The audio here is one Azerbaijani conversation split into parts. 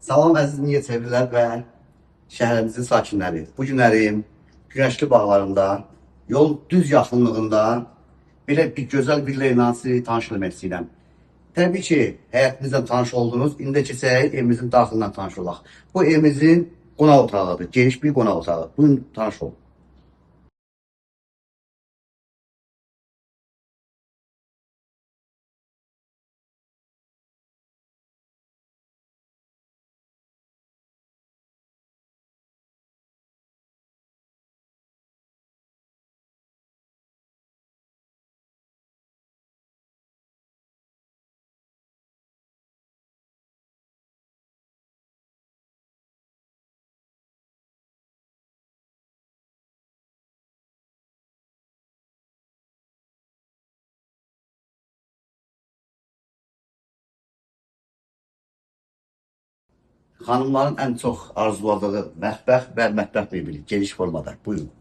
Salam əziz Mingəçevrilər və şəhərimizin sakinləri. Bu günlərim Günəşli bağlarında, yol düz yaxınlığında belə bir gözəl villa ilə sizi tanış etmək istəyirəm. Təbii ki, həyatımızla tanış oldunuz. İndi keçək evimizin daxilindən tanış olaq. Bu evimizin qonaq otağıdır, geniş bir qonaq otağı. Buyurun tanış olun. Xanımların ən çox arzuladığı mətbəx və mətbəx mebeli geniş formada. Buyurun.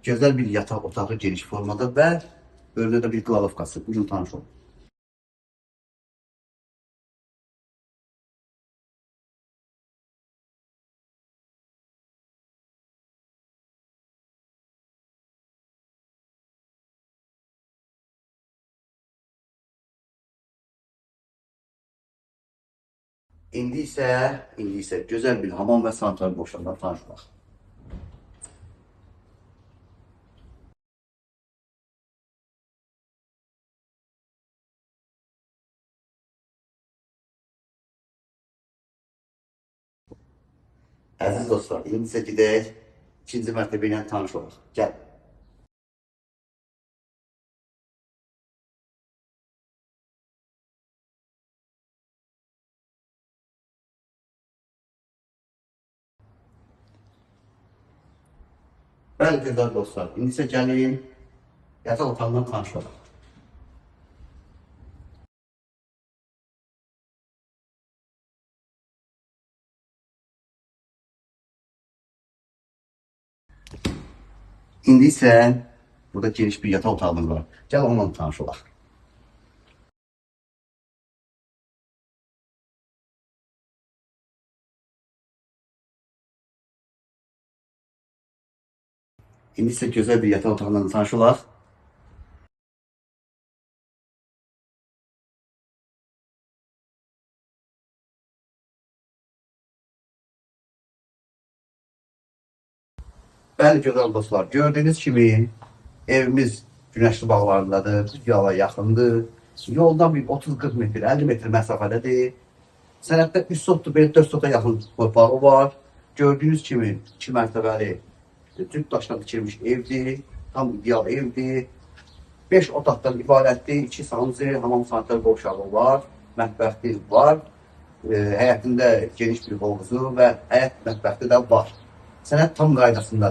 Gözəl bir yataq otağı geniş formada və önündə də bir qlavovkası. Buyurun tanış olun. İndi isə gözəl bir hamam və sanitar boşluqla tanış olaq. Əziz dostlar, indi isə gedək ikinci mərtəbə ilə tanış olaq. Gəl. Bəli, gözəl dostlar, indi isə gəlin yataq otağından tanış olaq. İndi isə burada geniş bir yataq otağımız var. Gəl onunla tanış olaq. İndi isə gözəl bir yataq otağından tanış olaq. Bəli, gözəl dostlar, gördüyünüz kimi evimiz Günəşli bağlarındadır, yola yaxındır. Yoldan bir 30-40 metr, 50 metr məsafədədir. Sənəddə 3 sotdur, belə 4 sota yaxın torpağı var. Gördüyünüz kimi 2 mərtəbəli cüt daşdan tikilmiş evdir, tam ideal evdir. 5 otaqdan ibarətdir, 2 sancı, hamam sanitar qovşağı var, mətbəxli var. Həyətində geniş bir hovuzu və həyət mətbəxli də var. Sənəd tam qaydasındadır.